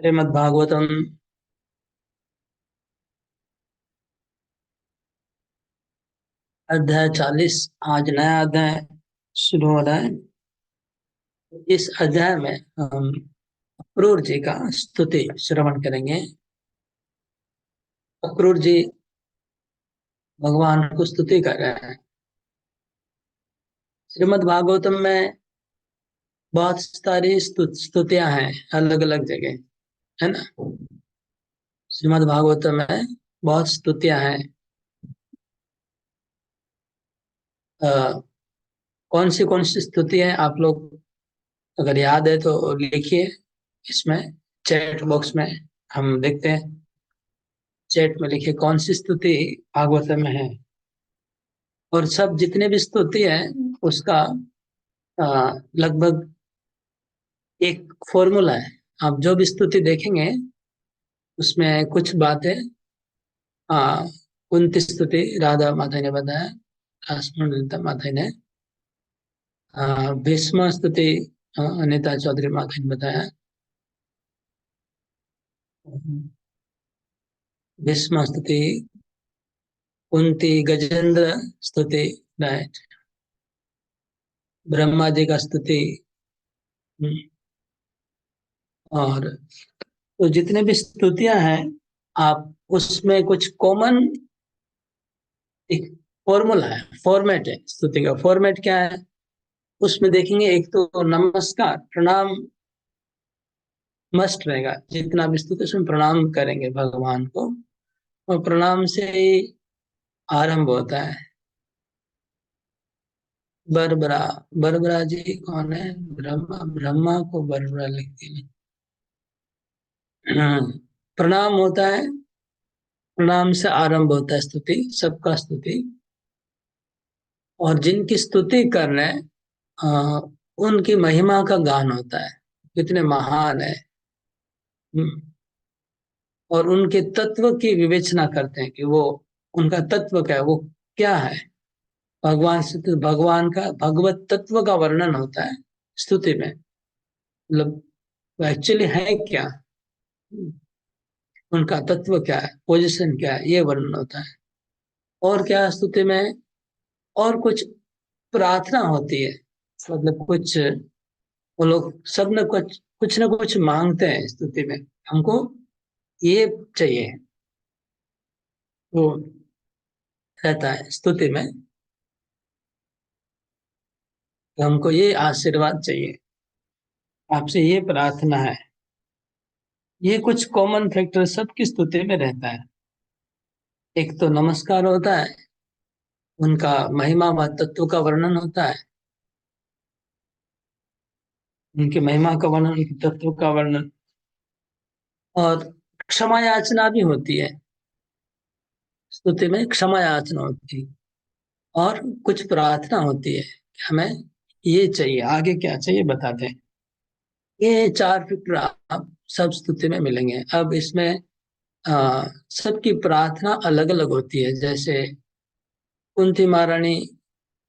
श्रीमद्भागवतम अध्याय 40। आज नया अध्याय शुरू हो रहा है। इस अध्याय में हम अक्रूर जी का स्तुति श्रवण करेंगे। अक्रूर जी भगवान को स्तुति कर रहे हैं। श्रीमद्भागवतम में बहुत सारी स्तुतियां हैं, अलग अलग जगह, है ना। श्रीमद्भागवतम में बहुत स्तुतियां हैं। अ, कौन सी स्तुति है, आप लोग अगर याद है तो लिखिए इसमें, चैट बॉक्स में। हम देखते हैं, चैट में लिखिए कौन सी स्तुति भागवत में है। और सब जितने भी स्तुति है उसका लगभग एक फॉर्मूला है। आप जो भी स्तुति देखेंगे उसमें कुछ बातें, कुंती स्तुति राधा माता ने बताया, ललिता माता ने, भीष्म स्तुति अनिता चौधरी माता ने बताया, भीष्म स्तुति, कुंती गजेंद्र स्तुति, राइट, ब्रह्मा जी का स्तुति। और तो जितने भी स्तुतियां हैं, आप उसमें कुछ कॉमन एक फॉर्मूला है, फॉर्मेट है। स्तुति का फॉर्मेट क्या है उसमें देखेंगे। एक तो नमस्कार, प्रणाम मस्ट रहेगा। जितना भी स्तुति उसमें प्रणाम करेंगे भगवान को, और प्रणाम से ही आरंभ होता है। बरबरा, बरबरा जी कौन है? ब्रह्मा, ब्रह्मा को बरबरा लिखते हैं। प्रणाम होता है, प्रणाम से आरंभ होता है स्तुति, सबका स्तुति। और जिनकी स्तुति कर रहे हैं, उनकी महिमा का गान होता है, कितने महान है। हम्म, और उनके तत्व की विवेचना करते हैं कि वो, उनका तत्व क्या है, वो क्या है। भगवान से तो भगवान का भगवत तत्व का वर्णन होता है स्तुति में। मतलब वो एक्चुअली है क्या, उनका तत्व क्या है, पोजीशन क्या है, ये वर्णन होता है। और क्या स्तुति में, और कुछ प्रार्थना होती है। मतलब कुछ, वो लोग सब न कुछ ना कुछ मांगते हैं स्तुति में। हमको ये चाहिए, वो रहता है स्तुति में कि हमको ये आशीर्वाद चाहिए, आपसे ये प्रार्थना है। ये कुछ कॉमन फैक्टर सबकी स्तुति में रहता है। एक तो नमस्कार होता है, उनका महिमा व तत्व का वर्णन होता है, उनकी महिमा का वर्णन, उनके तत्व का वर्णन। और क्षमा याचना भी होती है स्तुति में, क्षमा याचना होती है। और कुछ प्रार्थना होती है कि हमें ये चाहिए, आगे क्या चाहिए बता दें। ये चार फिक्र आप सब स्तुति में मिलेंगे। अब इसमें सबकी प्रार्थना अलग अलग होती है। जैसे कुंती महारानी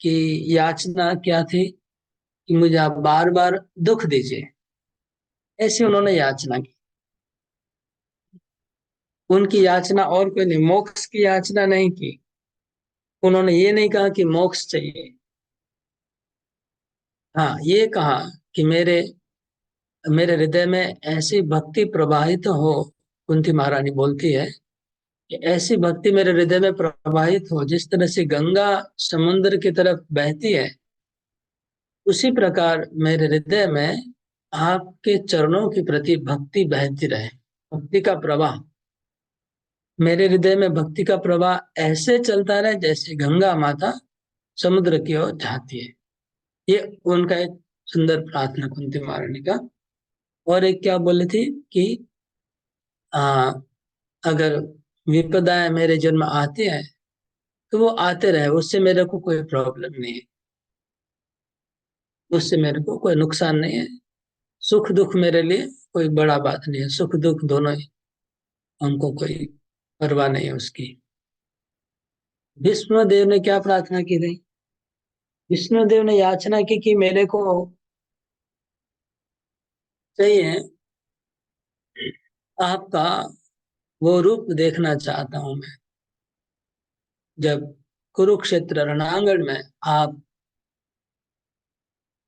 की याचना क्या थी कि मुझे आप बार बार दुख दीजिए, ऐसी उन्होंने याचना की। उनकी याचना और कोई नहीं, मोक्ष की याचना नहीं की। उन्होंने ये नहीं कहा कि मोक्ष चाहिए। हाँ, ये कहा कि मेरे मेरे हृदय में ऐसी भक्ति प्रवाहित हो। कुंती महारानी बोलती है कि ऐसी भक्ति मेरे हृदय में प्रवाहित हो, जिस तरह से गंगा समुद्र की तरफ बहती है, उसी प्रकार मेरे हृदय में आपके चरणों के प्रति भक्ति बहती रहे। भक्ति का प्रवाह मेरे हृदय में, भक्ति का प्रवाह ऐसे चलता रहे जैसे गंगा माता समुद्र की ओर जाती है। ये उनका एक सुंदर प्रार्थना कुंती महारानी का। और एक क्या बोली थी कि आ, अगर विपदाएं मेरे जन्म आती है तो वो आते रहे, उससे मेरे को कोई प्रॉब्लम नहीं है, उससे मेरे को कोई नुकसान नहीं है। सुख दुख मेरे लिए कोई बड़ा बात नहीं है, सुख दुख दोनों ही, हमको कोई परवाह नहीं है उसकी। विष्णु देव ने क्या प्रार्थना की थी? विष्णु देव ने याचना की कि मेरे को चाहिए आपका वो रूप देखना चाहता हूं मैं, जब कुरुक्षेत्र रणांगण में आप,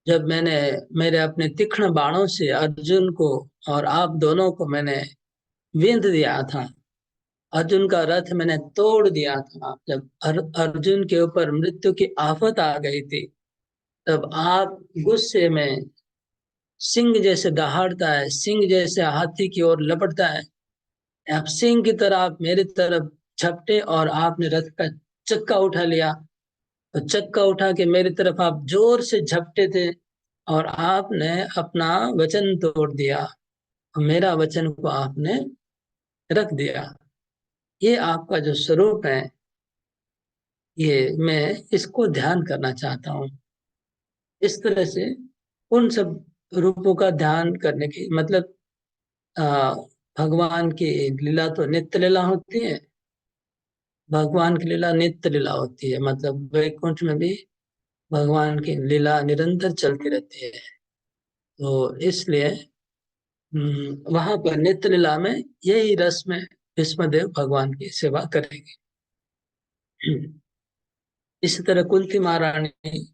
जब मैंने मेरे अपने तीक्ष्ण बाणों से अर्जुन को और आप दोनों को मैंने विंध दिया था। अर्जुन का रथ मैंने तोड़ दिया था। जब अर्जुन के ऊपर मृत्यु की आफत आ गई थी, तब आप गुस्से में सिंह जैसे दहाड़ता है, सिंह जैसे हाथी की ओर लपटता है, आप सिंह की तरह आप मेरी तरफ झपटे और आपने रथ का चक्का उठा लिया। तो चक्का उठा के मेरी तरफ आप जोर से झपटे थे और आपने अपना वचन तोड़ दिया और मेरा वचन को आपने रख दिया। ये आपका जो स्वरूप है, ये मैं इसको ध्यान करना चाहता हूँ। इस तरह से उन सब रूपों का ध्यान करने की मतलब, आ, भगवान की लीला तो नित्य लीला होती है। भगवान की लीला नित्य लीला होती है, मतलब वैकुंठ में भी भगवान की लीला निरंतर चलती रहती है। तो इसलिए वहां पर नित्य लीला में यही रस में भीष्मदेव भगवान की सेवा करेंगे। इसी तरह कुंती महारानी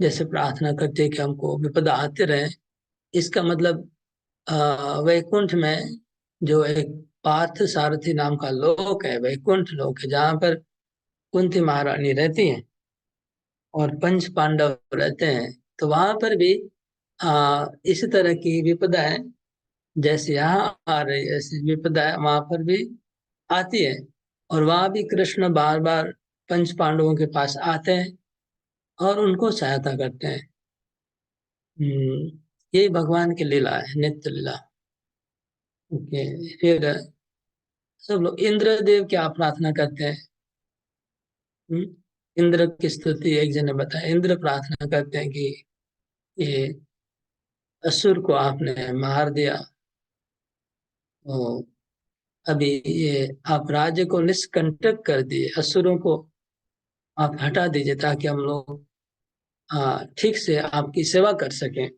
जैसे प्रार्थना करती है कि हमको विपदा आते रहे, इसका मतलब वैकुंठ में जो एक पार्थ सारथी नाम का लोक है, वैकुंठ लोक है, जहाँ पर कुंती महारानी रहती हैं और पंच पांडव रहते हैं। तो वहां पर भी इसी तरह की विपदाएं जैसे यहाँ आ रही है, ऐसी विपदाएं वहां पर भी आती है। और वहां भी कृष्ण बार बार पंच पांडवों के पास आते हैं और उनको सहायता करते हैं। यही भगवान की लीला है, नित्य लीला। ओके। फिर सब लोग इंद्रदेव क्या प्रार्थना करते हैं? हम्म, इंद्र की स्तुति एक जन ने बताया। इंद्र प्रार्थना करते हैं कि ये असुर को आपने मार दिया, तो अभी ये आप राज्य को निष्कंटक कर दिए, असुरों को आप हटा दीजिए ताकि हम लोग ठीक से आपकी सेवा कर सकें।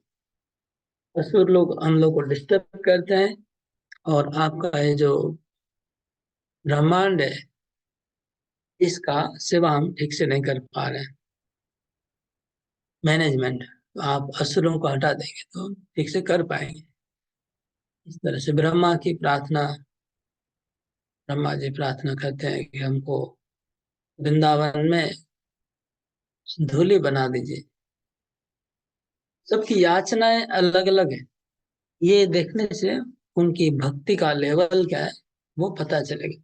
असुर लोग हम लोग को डिस्टर्ब करते हैं और आपका ये जो ब्रह्मांड है, इसका सेवा हम ठीक से नहीं कर पा रहे हैं, मैनेजमेंट। तो आप असुरों को हटा देंगे तो ठीक से कर पाएंगे। इस तरह से ब्रह्मा की प्रार्थना, ब्रह्मा जी प्रार्थना करते हैं कि हमको वृंदावन में धूली बना दीजिए। सबकी याचनाएं अलग अलग है, ये देखने से उनकी भक्ति का लेवल क्या है वो पता चलेगा।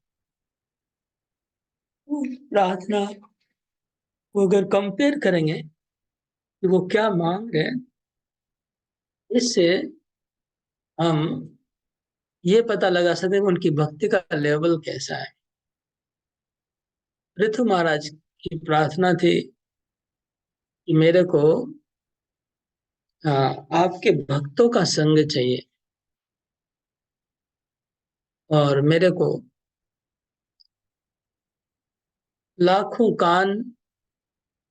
प्रार्थना को अगर कंपेयर करेंगे कि वो क्या मांग रहे हैं, इससे हम ये पता लगा सकते हैं कि उनकी भक्ति का लेवल कैसा है। पृथु महाराज की प्रार्थना थी कि मेरे को आपके भक्तों का संग चाहिए और मेरे को लाखों कान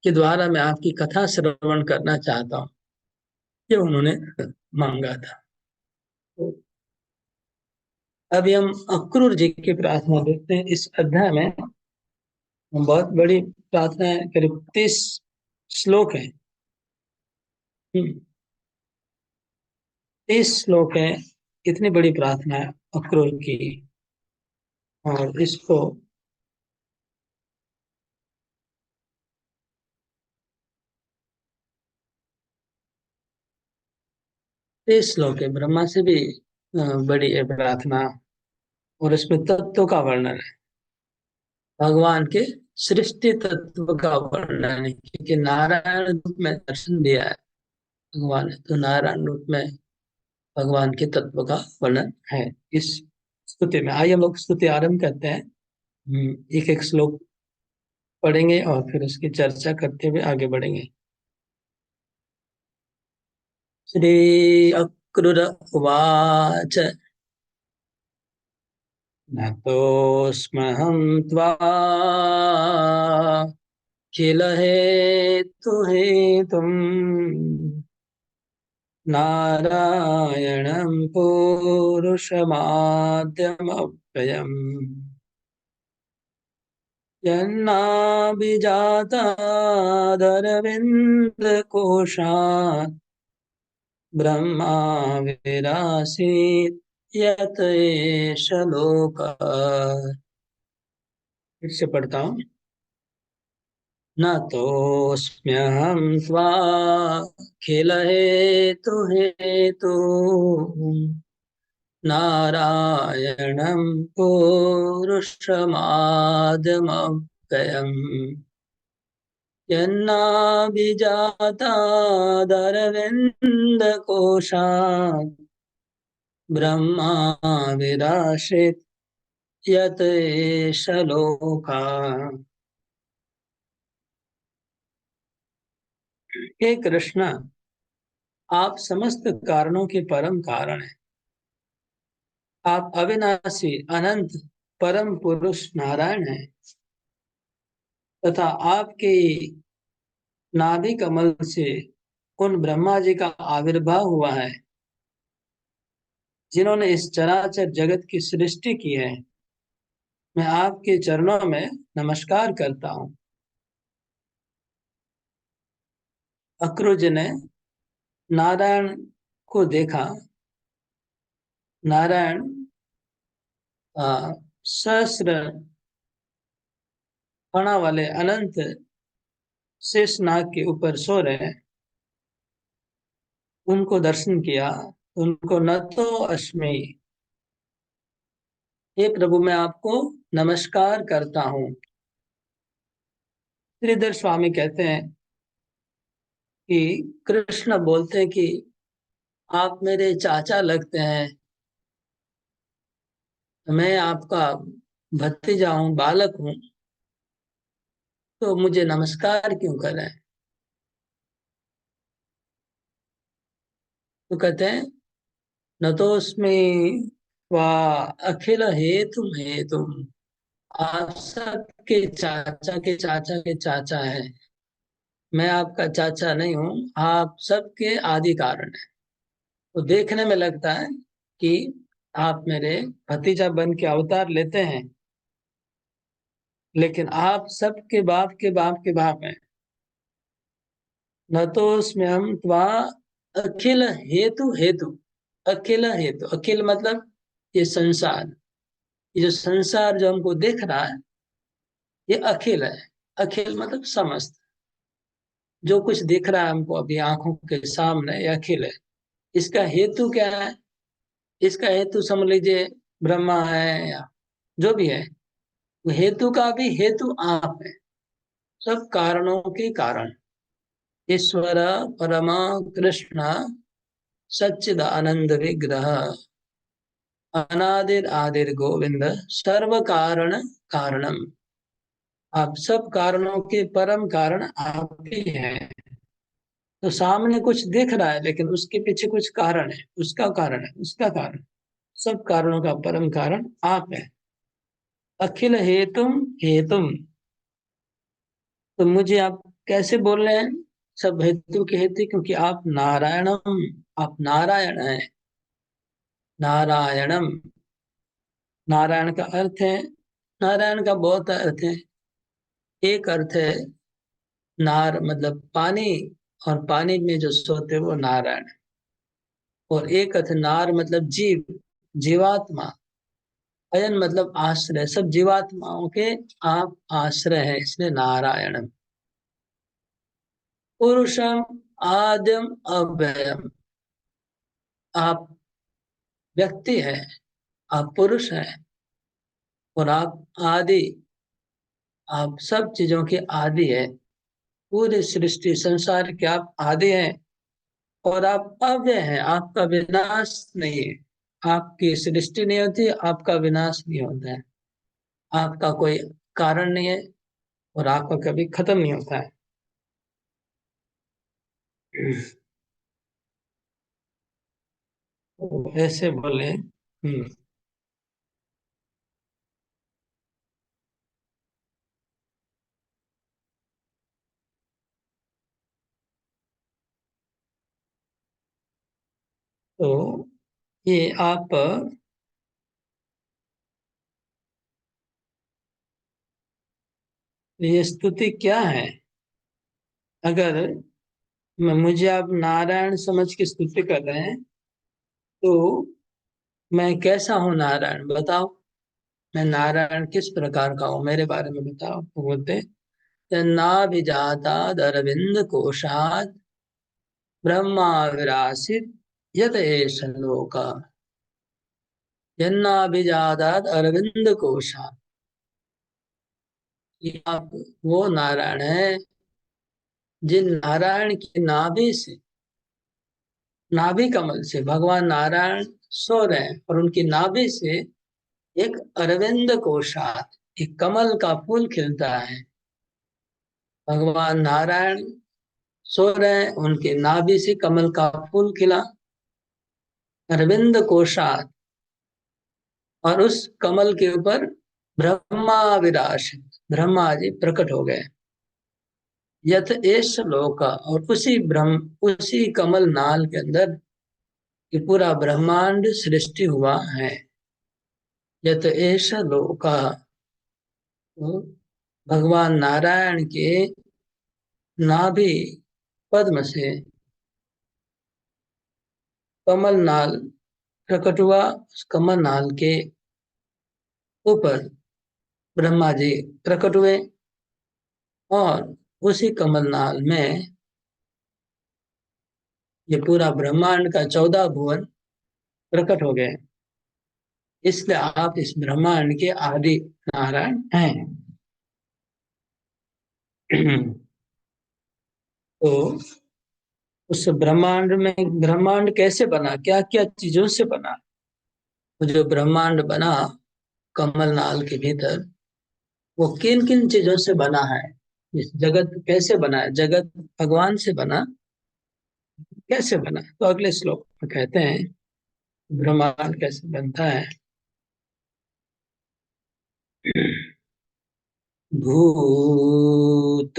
के द्वारा मैं आपकी कथा श्रवण करना चाहता हूँ। ये उन्होंने मांगा था। तो अभी हम अक्रूर जी की प्रार्थना देखते हैं। इस अध्याय में बहुत बड़ी प्रार्थना है, करीब 30 श्लोक है। 30 श्लोक है, इतनी बड़ी प्रार्थना है अक्रूर की। और इसको 30 श्लोक है, ब्रह्मा से भी बड़ी है प्रार्थना। और इसमें तत्व का वर्णन है, भगवान के सृष्टि तत्व का वर्णन है, क्योंकि नारायण रूप में दर्शन दिया है भगवान ने, तो नारायण रूप में भगवान के तत्व का वर्णन है इस स्तुति में। आइए हम लोग स्तुति आरंभ करते हैं। एक एक श्लोक पढ़ेंगे और फिर उसकी चर्चा करते हुए आगे बढ़ेंगे। श्री अक्रूर उवाच नतोऽस्म्यहं त्वा किल हेतुहेतुम् नारायणं पुरुषमाद्यमव्ययम् यन्नाभिजातादरविन्दकोशात् ब्रह्मा विरासीत् यत एष लोकः। फिर से पढ़ता हूँ। न तोऽस्म्यहं त्वाखिलहेतु हेतु नारायणं पुरुषमाद्यमव्ययम् यन्नाभिजातादरविन्दकोशात् ब्रह्मा विराशीत् यत एष लोकः। हे कृष्ण, आप समस्त कारणों के परम कारण हैं। आप अविनाशी अनंत परम पुरुष नारायण हैं तथा आपके नाभि कमल से उन ब्रह्मा जी का आविर्भाव हुआ है जिन्होंने इस चराचर जगत की सृष्टि की है। मैं आपके चरणों में नमस्कार करता हूँ। अक्रुज ने नारायण को देखा। नारायण सहस्र फणा वाले अनंत शेष नाग के ऊपर सो रहे हैं। उनको दर्शन किया। उनको न तो अस्मि, हे प्रभु मैं आपको नमस्कार करता हूँ। श्रीधर स्वामी कहते हैं कि कृष्ण बोलते हैं कि आप मेरे चाचा लगते हैं, मैं आपका भतीजा हूँ, बालक हूँ, तो मुझे नमस्कार क्यों करें। तो कहते हैं न तो उसमें वाह अखिल हेतु आप सबके चाचा के चाचा के चाचा हैं। मैं आपका चाचा नहीं हूँ, आप सबके आदि कारण हैं। तो देखने में लगता है कि आप मेरे भतीजा बन के अवतार लेते हैं, लेकिन आप सबके बाप के बाप के बाप हैं। न तो उसमें हम त्वा अखिल हेतु हेतु। अखिल हेतु, अखिल मतलब ये संसार, ये जो संसार जो हमको दिख रहा है ये अखिल है। अखिल मतलब समस्त, जो कुछ दिख रहा है हमको अभी आंखों के सामने ये अखिल है। इसका हेतु क्या है? इसका हेतु समझ लीजिए ब्रह्मा है या जो भी है, वो हेतु का भी हेतु आप है। सब कारणों के कारण ईश्वर परमा कृष्ण सच्चिदानंद विग्रह अनादिर आदिर गोविंद सर्व कारण कारणम। आप सब कारणों के परम कारण आप ही हैं। तो सामने कुछ दिख रहा है लेकिन उसके पीछे कुछ कारण है, उसका कारण है, उसका कारण। सब कारणों का परम कारण आप है। अखिल हेतुम हेतुम, तो मुझे आप कैसे बोल रहे हैं सब हेतु के हेतु? क्योंकि आप नारायणम, आप नारायण हैं। नारायणम, नारायण का अर्थ है, नारायण का बहुत अर्थ है। एक अर्थ है नार मतलब पानी, और पानी में जो सोते वो नारायण है। और एक अर्थ नार मतलब जीव, जीवात्मा। अयन मतलब आश्रय, सब जीवात्माओं के आप आश्रय है, इसलिए नारायण। पुरुषम आद्यम अव्ययम, आप व्यक्ति है, आप पुरुष हैं, और आप आदि, आप सब चीजों के आदि है। पूरी सृष्टि संसार के आप आदि हैं। और आप अव्यय हैं, आपका विनाश नहीं है। आपकी सृष्टि नहीं होती, आपका विनाश नहीं होता है। आपका कोई कारण नहीं है और आपका कभी खत्म नहीं होता है। तो ऐसे बोले। तो ये आप ये स्तुति क्या है? अगर मुझे आप नारायण समझ के स्तुति कर रहे हैं तो मैं कैसा हूँ नारायण बताओ। मैं नारायण किस प्रकार का हूँ मेरे बारे में बताओ। तो बोलते नाभिजाताद अरविंद कोशात ब्रह्मा विरासित यत एष लोक। यन्नाभिजाताद अरविंद कोशात, ये आप वो नारायण है जिन नारायण की नाभि से, नाभि कमल से भगवान नारायण सो रहे हैं और उनकी नाभि से एक अरविंद कोशात, एक कमल का फूल खिलता है। भगवान नारायण सो रहे हैं, उनके नाभि से कमल का फूल खिला, अरविंद कोशात, और उस कमल के ऊपर ब्रह्मा विराशित, ब्रह्मा जी प्रकट हो गए। यथ एष लोक, और उसी ब्रह्म उसी कमल नाल के अंदर ये पूरा ब्रह्मांड सृष्टि हुआ है। यत एष लोक, तो भगवान नारायण के नाभि पद्म से कमल नाल प्रकट हुआ। उस कमल नाल के ऊपर ब्रह्मा जी प्रकट हुए और उसी कमल नाल में ये पूरा ब्रह्मांड का 14 भुवन प्रकट हो गए। इसलिए आप इस ब्रह्मांड के आदि नारायण हैं। तो उस ब्रह्मांड में, ब्रह्मांड कैसे बना, क्या क्या चीजों से बना? वो जो ब्रह्मांड बना कमल नाल के भीतर, वो किन किन चीजों से बना है? इस जगत कैसे बना है? जगत भगवान से बना, कैसे बना? तो अगले श्लोक में कहते हैं ब्रह्मांड कैसे बनता है। भूतोऽयमग्नि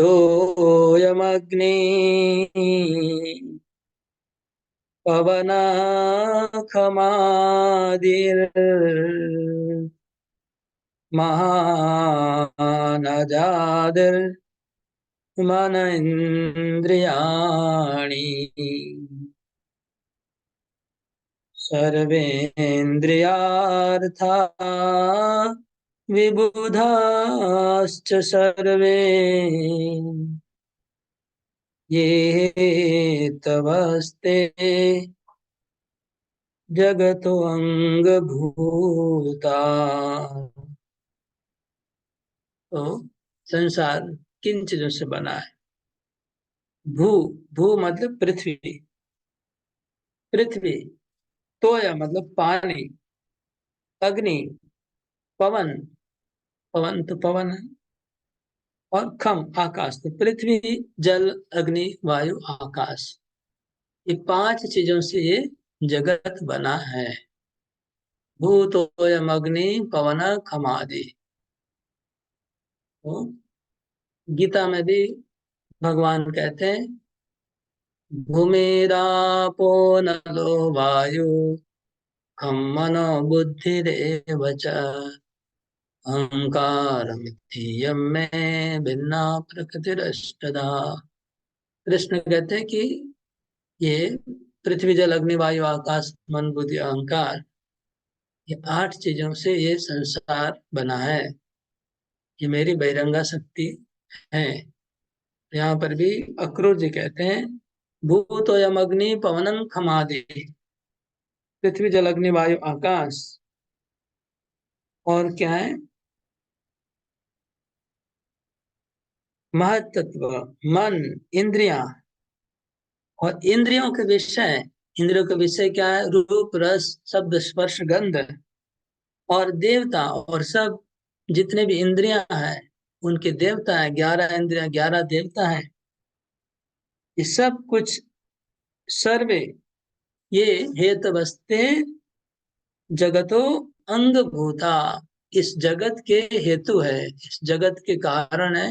पवनाखमादिर्महानजादिर्मन इंद्रियाणि सर्वेन्द्रियार्था विबुधाश्च सर्वे ये तवस्ते जगतो अंगभूता। तो संसार किन चीजों से बना है? भू, भू मतलब पृथ्वी, पृथ्वी। तोया मतलब पानी, अग्नि, पवन, पवन तो पवन है, और खम आकाश, तो पृथ्वी, जल, अग्नि, वायु, आकाश, ये पांच चीजों से ये जगत बना है। भूतोयम अग्नि पवन खमादि। तो गीता में भी भगवान कहते हैं भूमिरापो नलो वायु खम मनो बुद्धिरेव च अहंकार में भिन्ना प्रकृतिरष्टधा। कृष्ण कहते हैं कि ये पृथ्वी जल अग्नि वायु आकाश मन बुद्धि अहंकार, ये आठ चीजों से ये संसार बना है। ये मेरी बहिरंगा शक्ति है। यहाँ पर भी अक्रूर जी कहते हैं भूतोयम अग्नि पवनम खमादि, पृथ्वी जल अग्नि वायु आकाश, और क्या है? महतत्व, मन, इंद्रियां, और इंद्रियों के विषय, इंद्रियों के विषय क्या है? रूप रस शब्द स्पर्श गंध, और देवता, और सब जितने भी इंद्रियां हैं उनके देवता है, 11 इंद्रियां 11 देवता है। ये सब कुछ सर्वे ये हेतवस्ते जगतो अंग भूता, इस जगत के हेतु है, इस जगत के कारण है।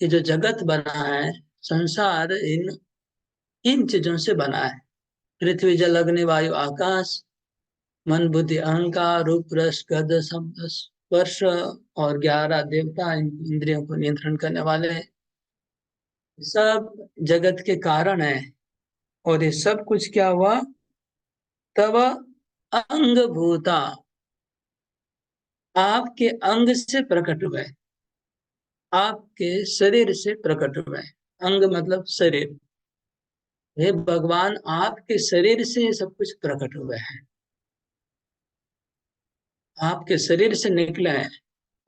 ये जो जगत बना है, संसार इन इन चीजों से बना है। पृथ्वी जल अग्नि वायु आकाश, मन बुद्धि अहंकार, रूप रस गंध शब्द स्पर्श, और 11 देवता इन इंद्रियों को नियंत्रण करने वाले, सब जगत के कारण है। और ये सब कुछ क्या हुआ? तब अंग भूता, आपके अंग से प्रकट हुए, आपके शरीर से प्रकट हुए। अंग मतलब शरीर। हे भगवान, आपके शरीर से ये सब कुछ प्रकट हुए हैं, आपके शरीर से निकले हैं,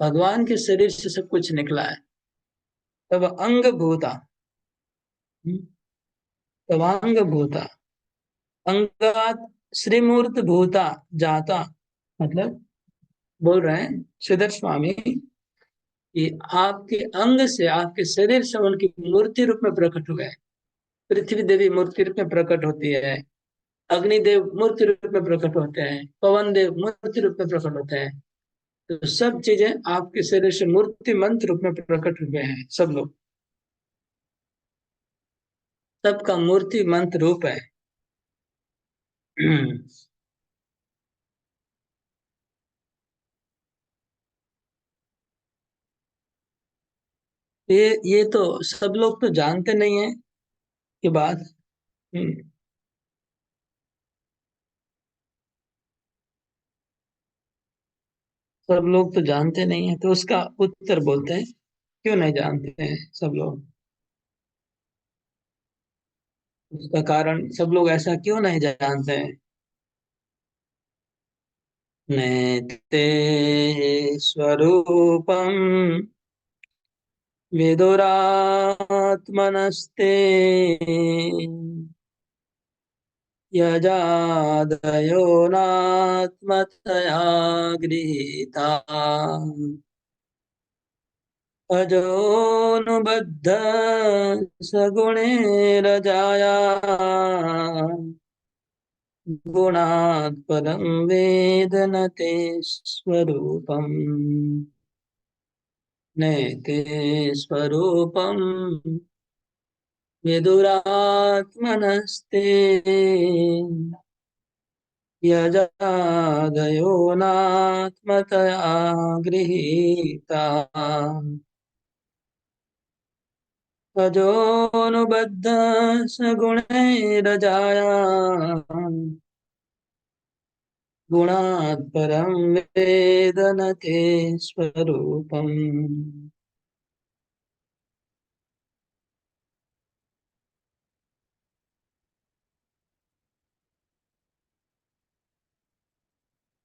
भगवान के शरीर से सब कुछ निकला है। तब अंग भूता, तब अंग भूता, अंगात श्रीमूर्त भूता जाता, मतलब बोल रहे हैं श्रीधर स्वामी कि आपके अंग से, आपके शरीर से उनकी मूर्ति रूप में प्रकट हुए। पृथ्वी देवी मूर्ति रूप में प्रकट होती है, अग्निदेव मूर्ति रूप में प्रकट होते हैं, पवन देव मूर्ति रूप में प्रकट होते हैं। तो सब चीजें आपके शरीर से मूर्ति मंत्र रूप में प्रकट हुए हैं, सब लोग, सबका मूर्ति मंत्र रूप है। ये तो सब लोग तो जानते नहीं है कि बात। हम्म, सब लोग तो जानते नहीं है, तो उसका उत्तर बोलते हैं, क्यों नहीं जानते हैं सब लोग? उसका कारण सब लोग ऐसा क्यों नहीं जानते हैं? नैते स्वरूपम विदुरात्मनस्ते यजादयो नात्मतया गृहीता अजोऽनुबद्ध सगुणैरजाया गुणात् परं वेद न ते स्वरूपम्। नैते स्वरूपम् विदुरात्मनस्ते यजादयो नात्मतया गृहीता अजोऽनुबद्ध सगुणैरजाया गुणात् परं वेद न ते स्वरूपम्।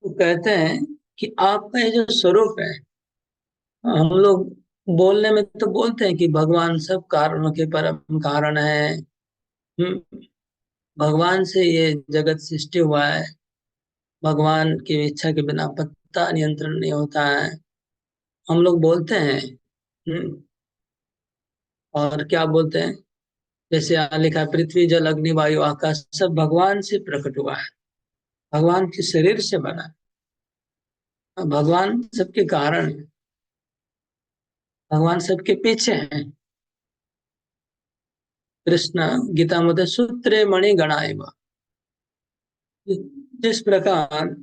तो कहते हैं कि आपका ये जो स्वरूप है, हम लोग बोलने में तो बोलते हैं कि भगवान सब कारणों के परम कारण है। भगवान से ये जगत सृष्टि हुआ है, भगवान की इच्छा के बिना पत्ता नियंत्रण नहीं होता है, हम लोग बोलते हैं। हम्म, और क्या बोलते हैं? जैसे यहाँ लिखा है, पृथ्वी जल अग्नि वायु आकाश सब भगवान से प्रकट हुआ है, भगवान के शरीर से बना है। भगवान सबके कारण है, भगवान सबके पीछे हैं। कृष्ण गीता में सूत्रे मणि गणाएव, जिस प्रकार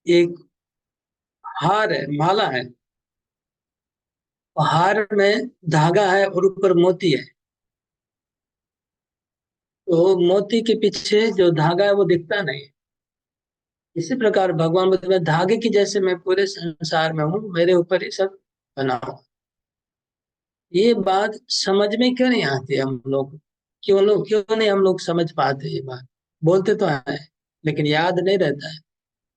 एक हार है, माला है, हार में धागा है और ऊपर मोती है, तो मोती के पीछे जो धागा है वो दिखता नहीं है। इसी प्रकार भगवान बुद्ध में धागे की जैसे मैं पूरे संसार में हूँ, मेरे ऊपर ये सब बना हुआ। ये बात समझ में क्यों नहीं आती हम लोग? क्यों नहीं हम लोग समझ पाते ये बात? बोलते तो है, लेकिन याद नहीं रहता है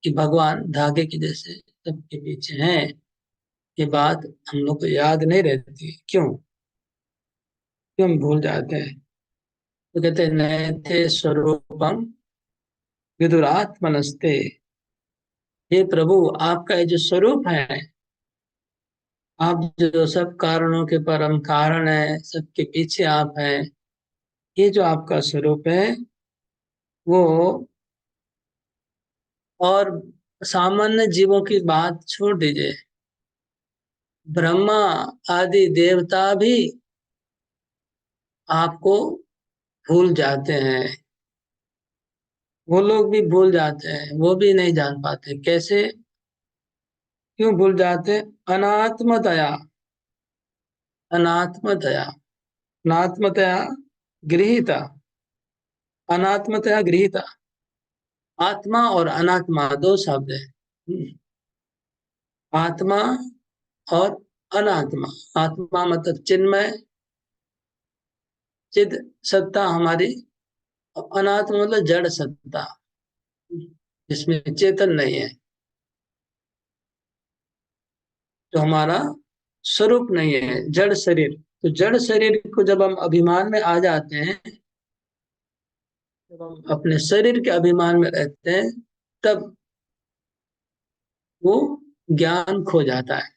कि भगवान धागे की जैसे सबके पीछे हैं। ये बात हम लोग को याद नहीं रहती, क्यों क्यों हम भूल जाते हैं? तो कहते हैं नैते स्वरूपम विदुरात्मनस्ते, हे प्रभु, आपका ये जो स्वरूप है, आप जो सब कारणों के परम कारण है, सबके पीछे आप हैं, ये जो आपका स्वरूप है वो, और सामान्य जीवों की बात छोड़ दीजिए, ब्रह्मा आदि देवता भी आपको भूल जाते हैं। वो लोग भी भूल जाते हैं, वो भी नहीं जान पाते कैसे, क्यों भूल जाते? अनात्मतया, अनात्मतया, अनात्मतया गृहीता, अनात्मतया गृहीता। आत्मा और अनात्मा दो शब्द है। आत्मा और अनात्मा। आत्मा मतलब चिन्मय, चिद सत्ता हमारी, और अनात्मा मतलब जड़ सत्ता, जिसमें चेतन नहीं है, जो हमारा स्वरूप नहीं है, जड़ शरीर। तो जड़ शरीर को जब हम अभिमान में आ जाते हैं, जब हम अपने शरीर के अभिमान में रहते हैं, तब वो ज्ञान खो जाता है।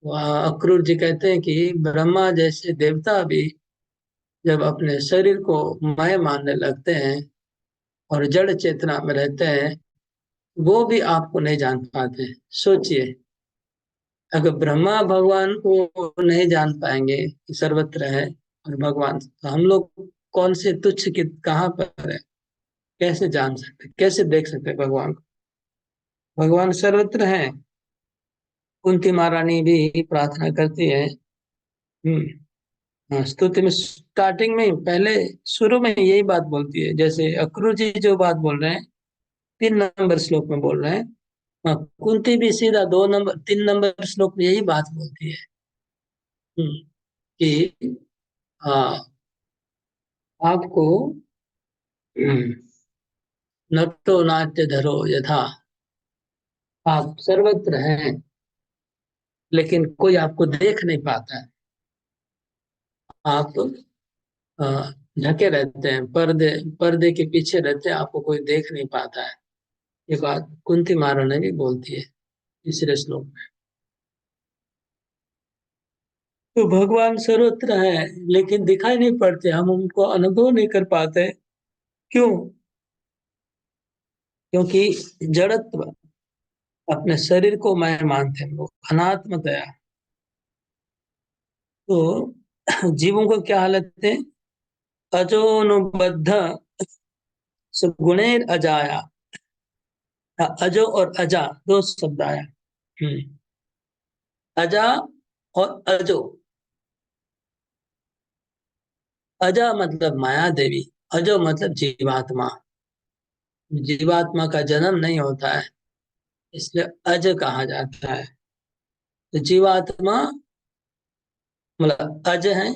वह अक्रूर जी कहते हैं कि ब्रह्मा जैसे देवता भी जब अपने शरीर को मैं मानने लगते हैं और जड़ चेतना में रहते हैं, वो भी आपको नहीं जान पाते। सोचिए, अगर ब्रह्मा भगवान को नहीं जान पाएंगे कि सर्वत्र है और भगवान, तो हम लोग कौन से तुच्छ की कहाँ पर है, कैसे जान सकते, कैसे देख सकते भगवान को? भगवान सर्वत्र है। कुंती महारानी भी प्रार्थना करती है। हाँ, स्तुति में स्टार्टिंग में पहले शुरू में यही बात बोलती है, जैसे अक्रूर जी जो बात बोल रहे हैं, 3 नंबर श्लोक में बोल रहे हैं। हाँ, कुंती भी सीधा 2 नंबर 3 नंबर श्लोक में यही बात बोलती है। कि हाँ, आपको नटो नाट्य धरो यथा, आप सर्वत्र हैं लेकिन कोई आपको देख नहीं पाता है। आप अ, ढके रहते हैं, पर्दे पर्दे के पीछे रहते हैं, आपको कोई देख नहीं पाता है। ये बात कुंती महारानी भी बोलती है तीसरे श्लोक में। तो भगवान सर्वत्र है लेकिन दिखाई नहीं पड़ते, हम उनको अनुभव नहीं कर पाते। क्यों? क्योंकि जड़त्व, अपने शरीर को मैं मानते हैं लोग, अनात्मतया। तो जीवों को क्या हालत है? अजोनुबद्ध सुगुणेर अजाया। अजो और अजा दो शब्द आया। हम्म, अजा और अजो। अजा मतलब माया देवी, अजो मतलब जीवात्मा। जीवात्मा का जन्म नहीं होता है, इसलिए अज कहा जाता है। तो जीवात्मा मतलब अज है,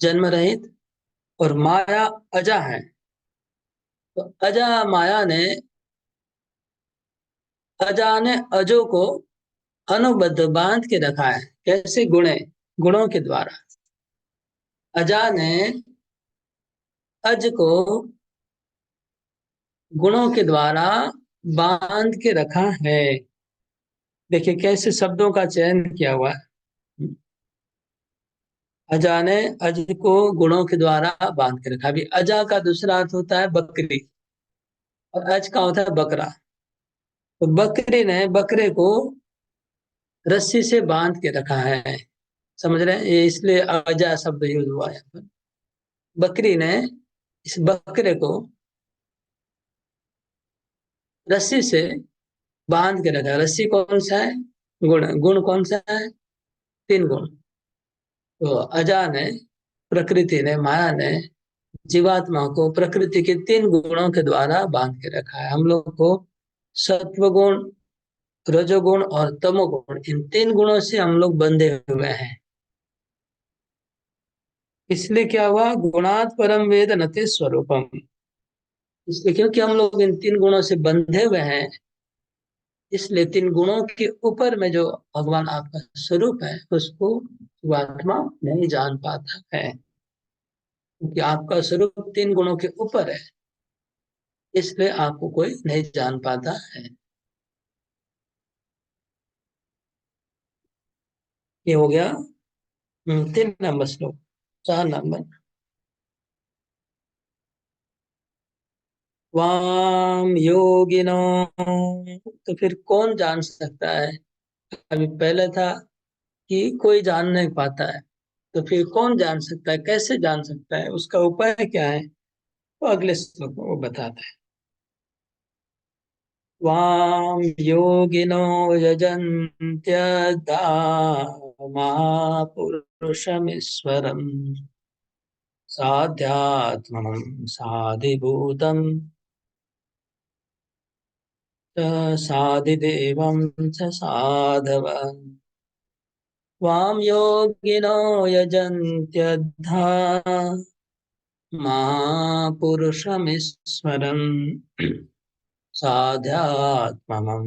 जन्म रहित, और माया अजा है। तो अजा माया ने, अजा ने अजो को अनुबद्ध बांध के रखा है। कैसे? गुणे, गुणों के द्वारा। अजा ने अज को गुणों के द्वारा बांध के रखा है। देखिए कैसे शब्दों का चयन किया हुआ है। अजा ने अज को गुणों के द्वारा बांध के रखा। अभी अजा का दूसरा अर्थ होता है बकरी, और अज का होता है बकरा। तो बकरी ने बकरे को रस्सी से बांध के रखा है। समझ रहे हैं? ये इसलिए अजा शब्द यूज हुआ है यहाँ पर। बकरी ने इस बकरे को रस्सी से बांध के रखा है। रस्सी कौन सा है? गुण। गुण कौन सा है? 3 गुण। तो अजा ने, प्रकृति ने, माया ने जीवात्मा को प्रकृति के 3 गुणों के द्वारा बांध के रखा है। हम लोग को सत्व गुण, रजोगुण और तमोगुण, इन 3 गुणों से हम लोग बंधे हुए हैं। इसलिए क्या हुआ? गुणात परम वेद नते स्वरूपम। इसलिए क्योंकि हम लोग इन 3 गुणों से बंधे हुए हैं, इसलिए 3 गुणों के ऊपर में जो भगवान आपका स्वरूप है, उसको जीवात्मा नहीं जान पाता है, क्योंकि आपका स्वरूप 3 गुणों के ऊपर है। इसलिए आपको कोई नहीं जान पाता है। ये हो गया 3 नंबर श्लोक। 4 नंबर, वाम योगिनो। तो फिर कौन जान सकता है? अभी पहले था कि कोई जान नहीं पाता है, तो फिर कौन जान सकता है, कैसे जान सकता है, उसका उपाय क्या है? तो अगले श्लोक में वो बताते हैं। वाम योगिनो यजन्त्यधा महापुरुषमीश्वरम् साध्यात्मनं साधिभूतं च साधिदेवं च साधव। वाम योगिनो यजन्त्यधा महापुरुषमीश्वरम् साध्यात्मनं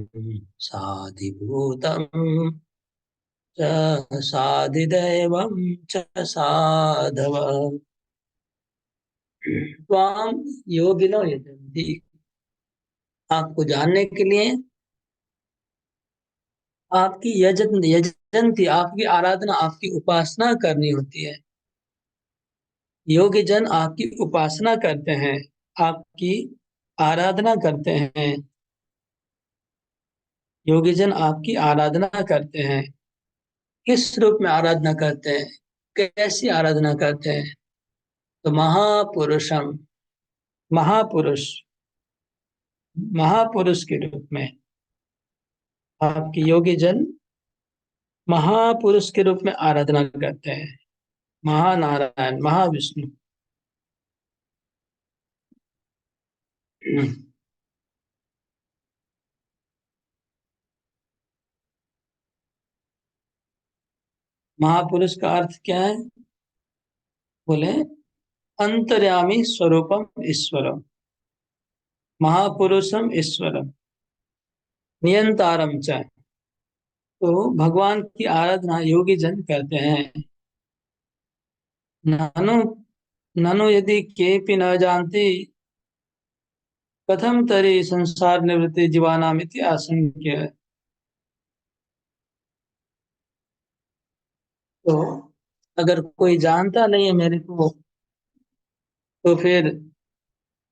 साधिभूतं च साधिदैवं च साधव। त्वाम योगिनो यजन्ति, आपको जानने के लिए आपकी यजंती, आपकी आराधना, आपकी उपासना करनी होती है। योगी जन आपकी उपासना करते हैं, आपकी आराधना करते हैं। योगी जन आपकी आराधना करते हैं। किस रूप में आराधना करते हैं, कैसी आराधना करते हैं? तो महापुरुषम, महापुरुष, महापुरुष के रूप में आपके योगी जन महापुरुष के रूप में आराधना करते हैं। महानारायण, महाविष्णु। महापुरुष का अर्थ क्या है? बोले अंतर्यामी स्वरूपम ईश्वरम, महापुरुषम ईश्वरम, नियंतारम च। तो भगवान की आराधना योगी जन करते हैं। ननु ननु यदि केपि न जानति कथम तरी संसार निवृत्ति जीवानामिति आशंक्य। तो अगर कोई जानता नहीं है मेरे को, तो फिर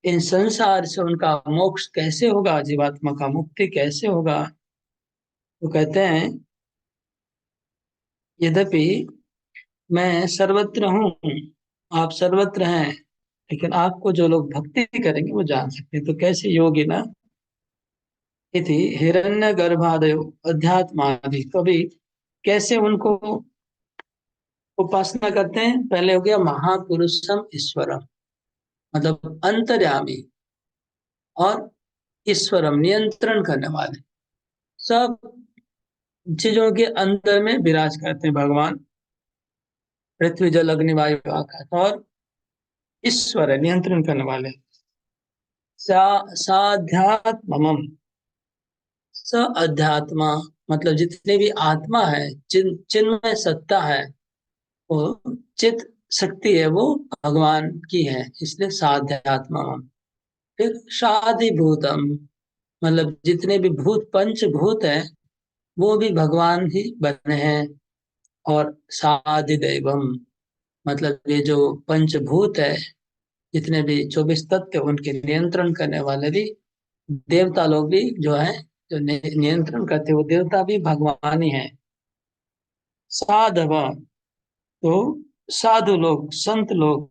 इन संसार से उनका मोक्ष कैसे होगा, जीवात्मा का मुक्ति कैसे होगा? तो कहते हैं यद्यपि मैं सर्वत्र हूँ, आप सर्वत्र हैं, लेकिन आपको जो लोग भक्ति करेंगे वो जान सकते हैं। तो कैसे योगी ना इति हिरण्य गर्भादयो अध्यात्मादि, कभी कैसे उनको उपासना करते हैं? पहले हो गया महापुरुषम ईश्वरम, मतलब अंतर्यामी, और ईश्वरम नियंत्रण करने वाले, सब चीजों के अंदर में विराज करते हैं भगवान। पृथ्वी जल अग्नि वायु आकाश, और ईश्वर है नियंत्रण करने वाले। साध्यात्मम, स अध्यात्मा, मतलब जितने भी आत्मा है, चिन्मय सत्ता है, वो चित शक्ति है, वो भगवान की है, इसलिए साध्यात्मम। फिर शादिभूतम, मतलब जितने भी भूत पंचभूत है वो भी भगवान ही बने हैं। और साधिदैवम, मतलब ये जो पंचभूत है, जितने भी 24 तत्व, उनके नियंत्रण करने वाले भी देवता लोग भी जो है, जो नियंत्रण करते हैं, वो देवता भी भगवान ही है। साधव, तो साधु लोग, संत लोग,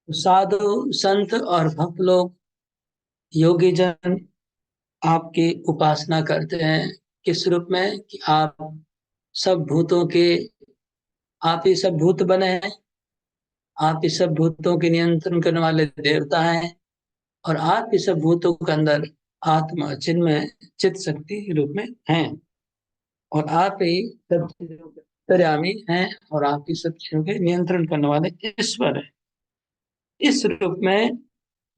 साधु संत और भक्त लोग, योगी जन आपकी उपासना करते हैं। किस रूप में? कि आप सब भूतों के, आप ही सब भूत बने हैं, आप ही सब भूतों के नियंत्रण करने वाले देवता हैं, और आप ही सब भूतों के अंदर आत्मा चिन्मय चित शक्ति के रूप में हैं, और आप ही सब चीजों के अंतर्यामी हैं, और आप ही सब चीजों के नियंत्रण करने वाले ईश्वर है। इस रूप में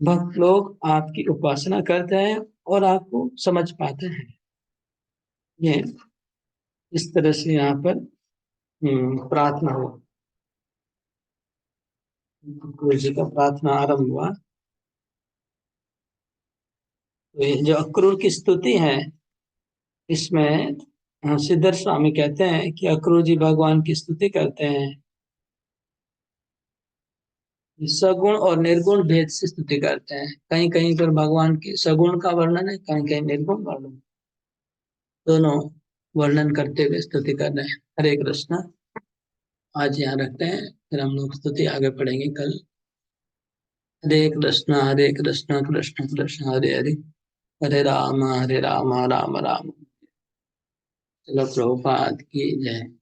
भक्त लोग आपकी उपासना करते हैं और आपको समझ पाते हैं। ये इस तरह से यहाँ पर प्रार्थना हो, गुरु जी का प्रार्थना आरंभ हुआ। तो ये जो अक्रूर की स्तुति है, इसमें सिद्धर स्वामी कहते हैं कि अक्रूर जी भगवान की स्तुति करते हैं, सगुण और निर्गुण भेद से स्तुति करते हैं। कहीं कहीं पर भगवान के सगुण का वर्णन है, कहीं कहीं निर्गुण वर्णन, दोनों वर्णन करते हुए स्तुति कर रहे हैं। हरे कृष्णा। आज यहाँ रखते हैं, फिर हम लोग स्तुति आगे पढ़ेंगे कल। हरे कृष्णा कृष्ण कृष्ण हरे हरे, हरे राम राम राम। चलो प्रभुपाद की जय।